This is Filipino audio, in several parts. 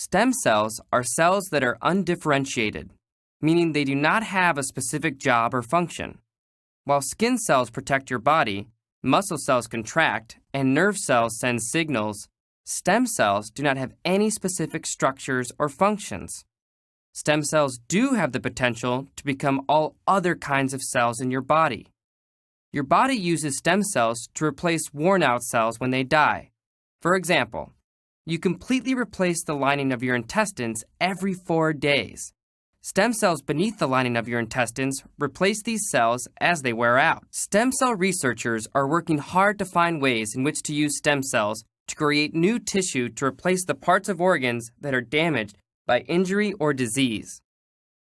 Stem cells are cells that are undifferentiated, meaning they do not have a specific job or function. While skin cells protect your body, muscle cells contract, and nerve cells send signals, stem cells do not have any specific structures or functions. Stem cells do have the potential to become all other kinds of cells in your body. Your body uses stem cells to replace worn-out cells when they die. For example, you completely replace the lining of your intestines every 4 days. Stem cells beneath the lining of your intestines replace these cells as they wear out. Stem cell researchers are working hard to find ways in which to use stem cells to create new tissue to replace the parts of organs that are damaged by injury or disease.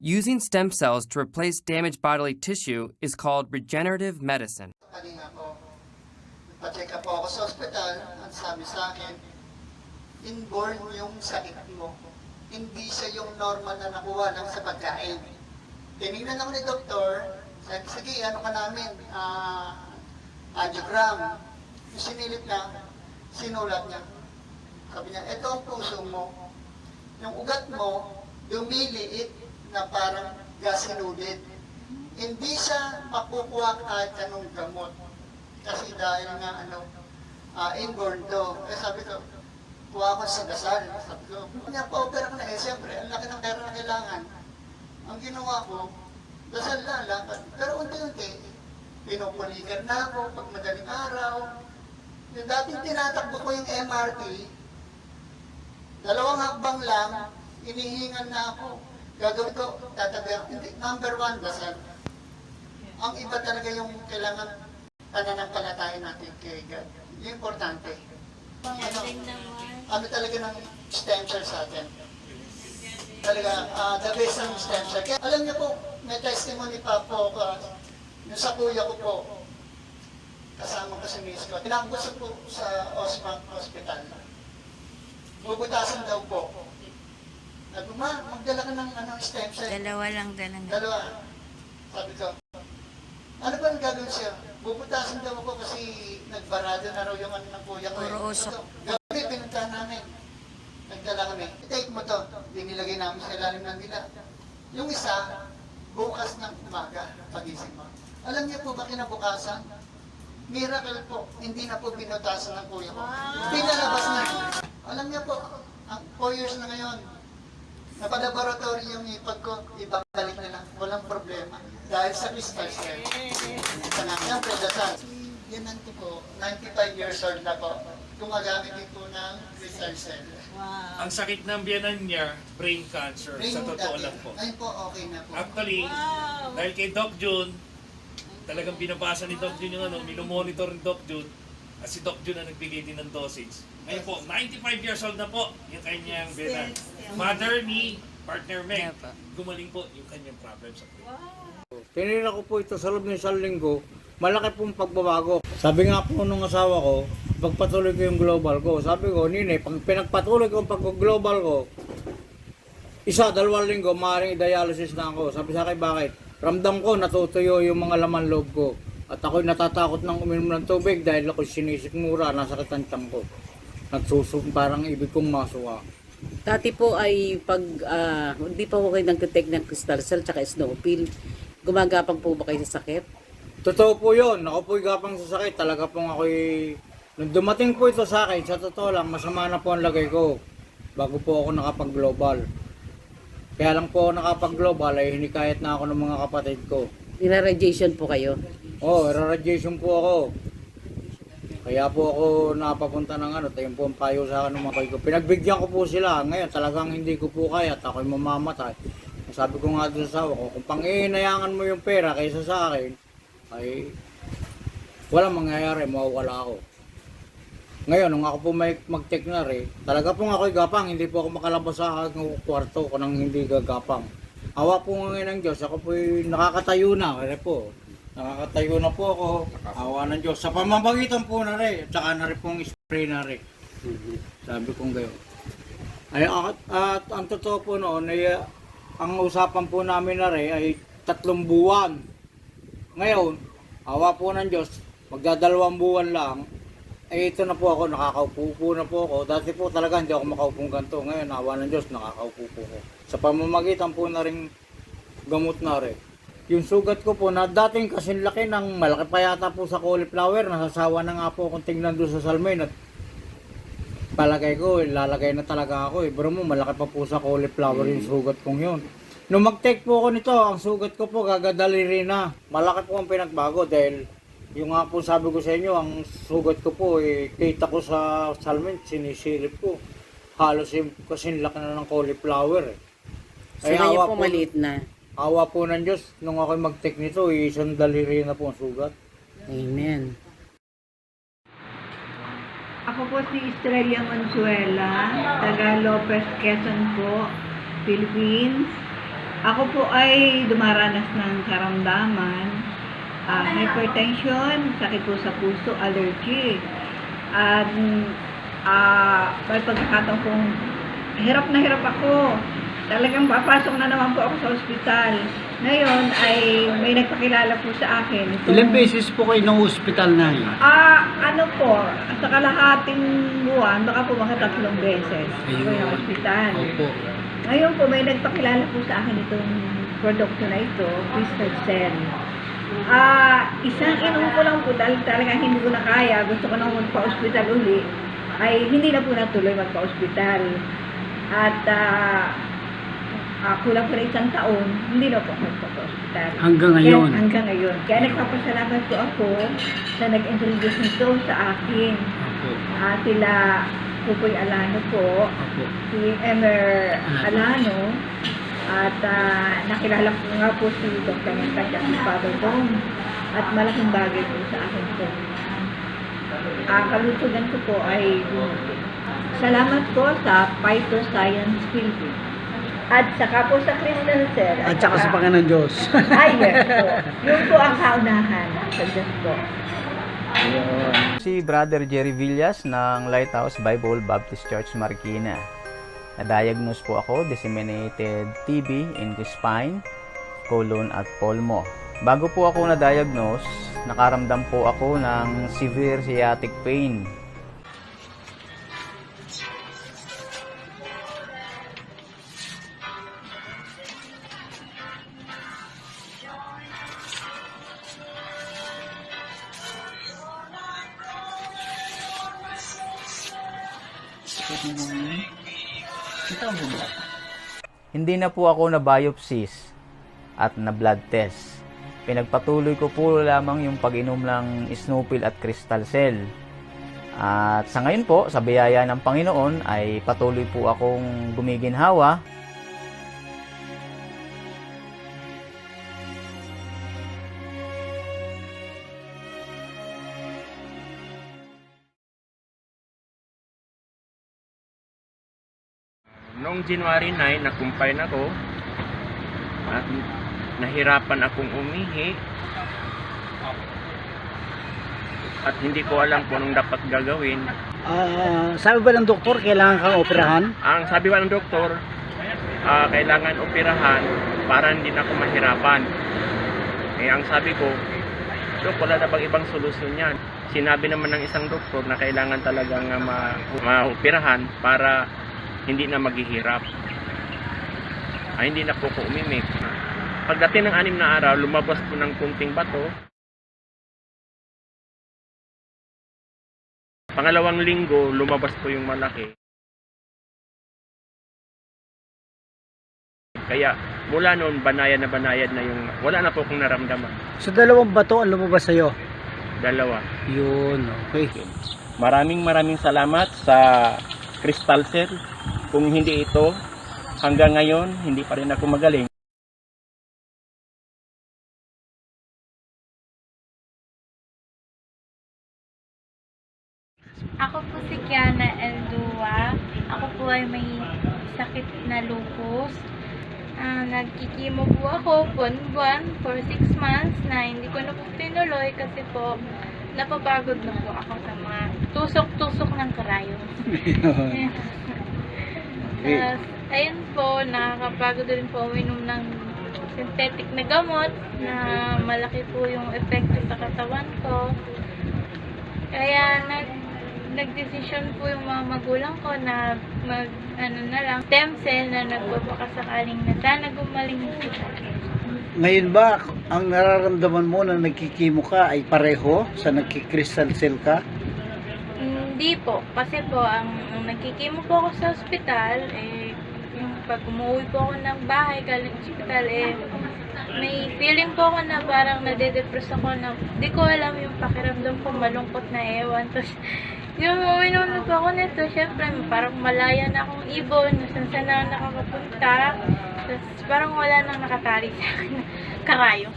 Using stem cells to replace damaged bodily tissue is called regenerative medicine. Kanina po, nagpa-check up ako sa ospital, ang sabi sa akin, inborn yung sakit mo. Hindi siya yung normal na nakuha lang sa pagkain. Tinignan ako ni doktor, sabi, sige, ano ka namin, angiogram. Yung sinilip na, sinulat niya. Sabi niya, ito ang puso mo. Yung ugat mo, lumiliit na parang gasinudid. Hindi siya makukuha kahit anong gamot. Kasi dahil nga, inborn to. Eh sabi ko, kuha ko sa dasal. Sabi ko, kanya pa-opera ko na siyempre, ang laki ng pera na kailangan. Ang ginawa ko, dasal na lang. Pero unti-unti, pinupulikan na ako pag madaling araw. Yung dating tinatakbo ko yung MRT, 2 hakbang lang, inihingan na ako. Gagawin ko, tatabi ako. Hindi, number 1, dasal. Ang iba talaga yung kailangan pananampalataya natin kay God. Yung importante. Ano talaga ng stem cell sa atin? Talaga, the best ng stem cell. Kaya, alam niyo po, may testimony pa po, yung sa kuya ko po, kasama ko sa miss ko. Tinakbos po sa Osman Hospital. Bubutasan daw po. Sabi ko, magdala ka ng stem cell. Dalawa lang dala na. Dalawa. Sabi ko, ano ba ang gagawin siya? Bubutasan daw ako kasi nagbarado na raw yung ng kuya ko. Puro usok. Gabi, pinuntahan namin. Nagdala kami. I-take mo to. Dinilagay namin sa ilalim ng nila. Yung isa, bukas ng umaga, pagising mo. Alam niyo po ba kinabukasan? Miracle po, hindi na po binutasan ng kuya ko. Pinalabas na. Alam niyo po, 4 years na ngayon, napalaboratory yung ipag ko, ibabalik na lang, walang problema. Dahil sa crystal cell. Siyempre, dasal. Yan nanti po, 95 years old na po. Gumagamit din po ng crystal cell. Wow. Ang sakit ng biyanan niya, brain cancer. Sa totoo lang po. Ngayon po, okay na po. Actually, dahil kay Doc June, talagang binabasa ni Doc June yung minomonitor ni Doc June. At si Doc June ang nagbigay din ng dosage. Ngayon po, 95 years old na po yung kanyang biyanan. Mother ni partner Meg, gumaling po yung kanyang problem sa brain. Tinira ko po ito sa loob ng 1 linggo, malaki pong pagbabago. Sabi nga po nung asawa ko, pagpatuloy ko yung global ko. Sabi ko, Nine, pag pinagpatuloy ko yung pag-global ko, 1, 2 linggo, maaaring i-dialysis na ako. Sabi sa akin, bakit? Ramdam ko, natutuyo yung mga laman loob ko. At ako'y natatakot ng uminom ng tubig dahil ako'y sinisikmura, nasakit ang tiyan ko. Parang ibig kong masuwa. Dati po ay pag hindi pa po kayo nag-detect ng crystal cell tsaka snow pill, gumagapang po ba kayo sa sakit? Totoo po yun. Ako po'y gapang sa sakit. Talaga pong ako'y... Nung dumating po ito sa akin, sa totoo lang, masama na po ang lagay ko. Bago po ako nakapag-global. Kaya lang po ako nakapag-global ay hinikayat na ako ng mga kapatid ko. Nira-radiation po kayo? Oo, radiation po ako. Kaya po ako napapunta ng tayo po ang payo sa akin ng mga ko. Pinagbigyan ko po sila. Ngayon talagang hindi ko po kaya at ako'y mamamatay. Sabi ko nga doon sa asawa ko, kung pang-iinayangan mo yung pera kaysa sa akin, ay walang mangyayari, mawawala ako. Ngayon, nung ako po may mag-check na rin, talaga po ako'y gapang, hindi po ako makalabas sa aking kwarto ko nang hindi gagapang. Awa po ngayon ng Diyos, ako po'y nakakatayo na, kaya po. Nakakatayo na po ako, awa ng Diyos. Sa pamamagitan po na rin, at saka na rin pong spray na rin. Sabi kong gayon. Ay, at ang totoo po noon, ay, ang usapan po namin na rin ay 3 buwan. Ngayon, awa po ng Diyos, magdadalawang buwan lang, Eh, ito na po ako, nakakaupo na po ako. Dati po talaga hindi ako makaupong ganito. Ngayon, awa ng Diyos, nakakaupo po ako. Sa pamamagitan po na rin gamot na rin. Yung sugat ko po na dating kasing laki ng malaki pa yata po sa cauliflower. Nasasawa na nga po akong tingnan doon sa salmin at palagay ko, lalagay na talaga ako eh. Bro mo, malaki pa po sa cauliflower yung sugat kong yun. Nung mag-take po ako nito, ang sugat ko po gagadali rin na. Malaki po ang pinagbago dahil yung nga po sabi ko sa inyo, ang sugat ko po eh, kita ko sa salmin, sinisilip ko. Halos kasing laki na ng cauliflower eh. So ngayon po maliit na. Awa po ng Diyos, nung ako mag-take nito, isang daliri na po ang sugat. Amen. Ako po si Estrella Manzuela, taga Lopez, Quezon po, Philippines. Ako po ay dumaranas ng karamdaman, hypertension, sakit po sa puso, allergy. At may pagkakataon kong hirap na hirap ako. Talagang papasok na naman po ako sa ospital. Ngayon ay may nagpakilala po sa akin. Ilang beses po kayo ng ospital na yun? Ano po, sa kalahating buwan, baka po mga 3 beses po yung ospital. Opo. Ngayon po, may nagpakilala po sa akin itong produkto na ito, Crystal Cell. Isang inom ko lang po dahil talaga hindi ko na kaya, gusto ko nang magpa-ospital uli, ay hindi na po natuloy magpa-ospital. At kulang pa rin 1 taon, hindi na po ako magpa-ospital. Hanggang ngayon? Kaya, hanggang ngayon. Kaya nagpapasalamat po ako sa nag-introduce nito sa akin. Opo. Sila Pupoy Alano po, Opo. si Emer Alano, at nakilala ko nga po si Dr. Natalia at si Father Dom. At malaking bagay po sa akin po. Kalusugan ko po ay salamat po sa Phytoscience Philippines. At saka po sa Crystal Cell. At saka sa Panginoon Diyos. Ay, yes po. Yun po ang kaunahan sa Diyos po. Si Brother Jerry Villas ng Lighthouse Bible Baptist Church Marikina. Na-diagnose po ako disseminated TB in the spine, colon at pulmo. Bago po ako na-diagnose, nakaramdam po ako ng severe sciatic pain. Hindi na po ako na biopsies at na blood test. Pinagpatuloy ko po lamang yung pag-inom ng Snowpill at Crystal Cell. At sa ngayon po, sa biyaya ng Panginoon ay patuloy po akong gumiginhawa. Noong January 9, nakumpine ako at nahirapan akong umihi at hindi ko alam kung anong dapat gagawin. Sabi ba ng doktor, kailangan kang operahan? Ang sabi ba ng doktor, kailangan operahan para hindi na ako mahirapan. Eh, ang sabi ko, Dok, wala na bang ibang solusyon yan? Sinabi naman ng isang doktor na kailangan talagang ma-operahan para hindi na maghihirap. Hindi na po ko umimik. Pagdating ng 6 na araw, lumabas po ng kunting bato. Pangalawang linggo, lumabas po yung malaki. Kaya mula noon, banayad na yung, wala na po akong naramdaman. Sa 2 bato ang lumabas sa'yo? 2. Yun, okay. Maraming salamat sa Crystal Cell. Kung hindi ito, hanggang ngayon, hindi pa rin ako magaling. Ako po si Kiana Eldua. Ako po ay may sakit na lupus. Nagkikimo po ako buwan-buwan for 6 months na hindi ko na po tinuloy kasi po napapagod na po ako sa mga tusok-tusok ng karayom. Ayun po, nakakapagod din po uminom ng synthetic na gamot na malaki po yung epekto sa katawan ko. Kaya nagdesisyon po yung mga magulang ko na stem cell na nagbabakasakaling na sana gumaling po siya. Ngayon ba, ang nararamdaman mo na nagkikimo ka ay pareho sa nagkikristal cell ka? Hindi po, kasi po ang nagkikimo po ako sa ospital, yung pag umuwi po ako ng bahay galing ospital, may feeling po ako na parang nade-depress ako na di ko alam yung pakiramdam ko, malungkot na ewan. Tapos yung uminom po ako nito, syempre parang malaya na akong ibon, nasan na nakakapunta. Tapos parang wala nang nakatali sa akin na karayo.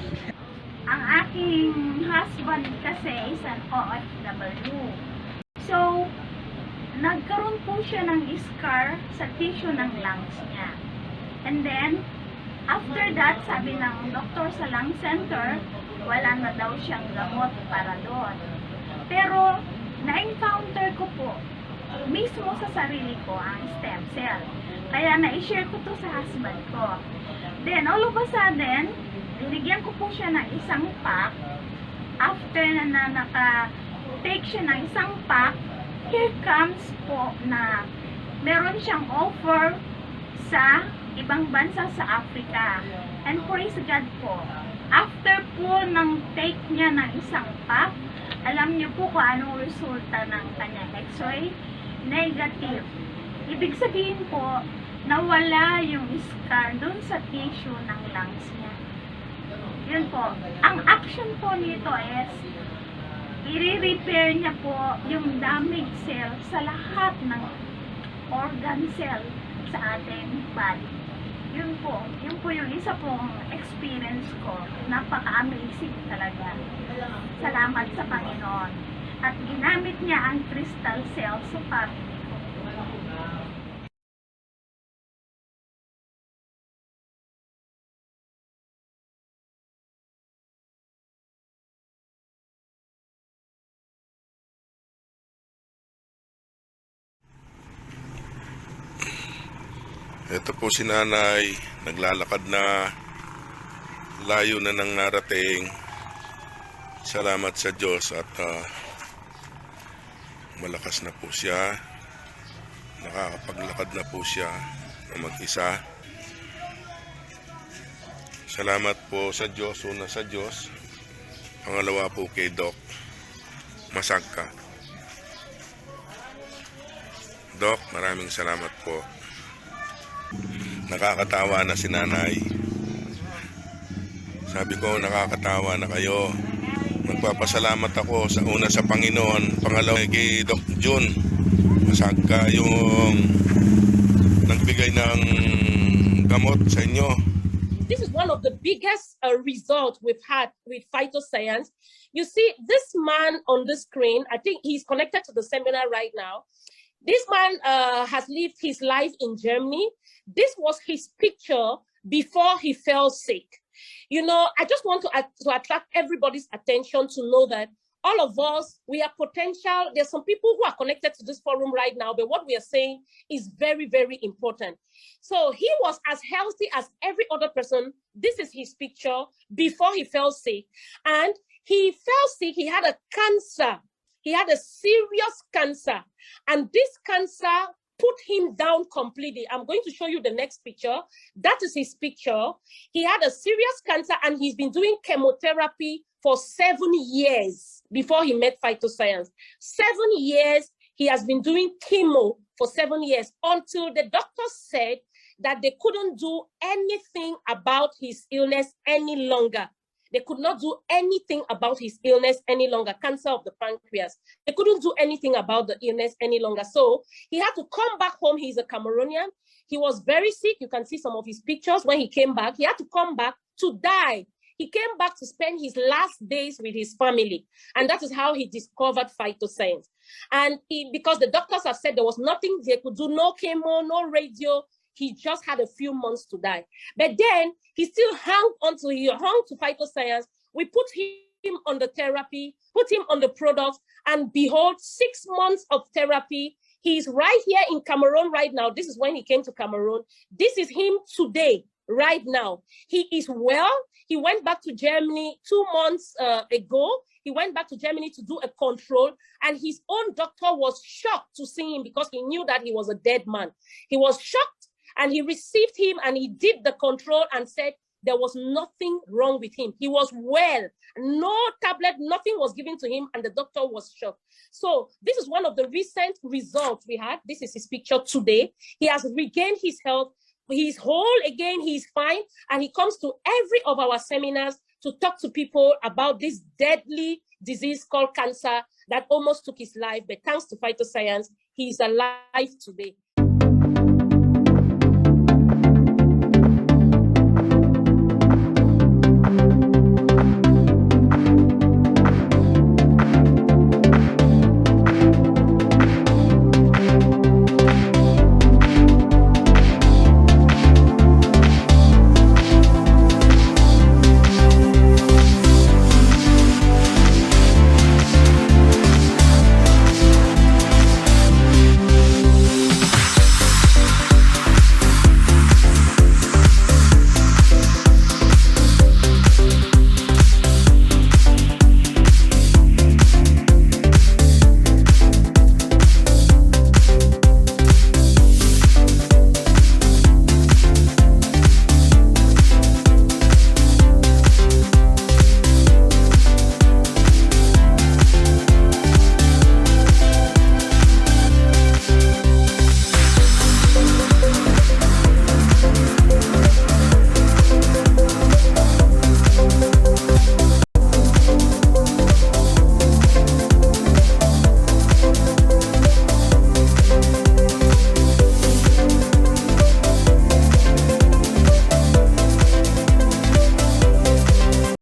Ang aking husband kasi is an OFW. So, nagkaroon po siya ng scar sa tissue ng lungs niya. And then, after that, sabi ng doktor sa lung center, wala na daw siyang gamot para doon. Pero, na-encounter ko po mismo sa sarili ko ang stem cell. Kaya na-share ko to sa husband ko. Then, all of a sudden, binigyan ko po siya ng isang pack. After na naka-take siya ng isang pack, here comes po na meron siyang offer sa ibang bansa sa Africa. And praise God po, after po ng take niya ng isang pack, alam niyo po kung anong resulta ng kanyang x-ray? Negative. Ibig sabihin po, nawala yung scar dun sa tissue ng lungs niya. Yun po. Ang action po nito is, i-repair niya po yung damaged cell sa lahat ng organ cell sa ating body. Yun po yung isa pong experience ko. Napaka-amazing talaga. Salamat sa Panginoon. At ginamit niya ang crystal cell sa family ko. Ito po si nanay, naglalakad na, layo na nang narating. Salamat sa Diyos at malakas na po siya. Nakakapaglakad na po siya na mag-isa. Salamat po sa Diyos, una sa Diyos. Pangalawa po kay Doc Masagka. Doc, maraming salamat po. Nakakatawa na si nanay. Sabi ko, nakakatawa na kayo. Magpapasalamat ako sa una sa Panginoon, pangalawa kay Doc Jun Masagka, yung nagbigay ng gamot sa inyo. This is one of the biggest results we've had with phytoscience. You see, this man on the screen, I think he's connected to the seminar right now. This man has lived his life in Germany. This was his picture before he fell sick. You know, I just want to attract everybody's attention to know that all of us, we are potential. There's some people who are connected to this forum right now, but what we are saying is very, very important. So he was as healthy as every other person. This is his picture before he fell sick. And he fell sick, he had a cancer. He had a serious cancer. And this cancer put him down completely. I'm going to show you the next picture. That is his picture. He had a serious cancer and he's been doing chemotherapy for 7 years before he met phytoscience. 7 years, he has been doing chemo for 7 years until the doctors said that they couldn't do anything about his illness any longer. They could not do anything about his illness any longer, cancer of the pancreas. They couldn't do anything about the illness any longer. So he had to come back home. He's a Cameroonian. He was very sick. You can see some of his pictures when he came back. He had to come back to die. He came back to spend his last days with his family. And that is how he discovered phytoscience. And because the doctors have said there was nothing they could do, no chemo, no radio, he just had a few months to die. But then he still hung to phytoscience. We put him on the therapy, put him on the products, and behold, 6 months of therapy. He's right here in Cameroon right now. This is when he came to Cameroon. This is him today. right now. He is well. He went back to Germany 2 months ago. He went back to Germany to do a control, and his own doctor was shocked to see him because he knew that he was a dead man. He was shocked, and he received him, and he did the control and said there was nothing wrong with him. He was well, no tablet, nothing was given to him, and the doctor was shocked. So this is one of the recent results we had. This is his picture today. He has regained his health. He's whole again, he's fine, and he comes to every of our seminars to talk to people about this deadly disease called cancer that almost took his life. But thanks to phytoscience, he is alive today.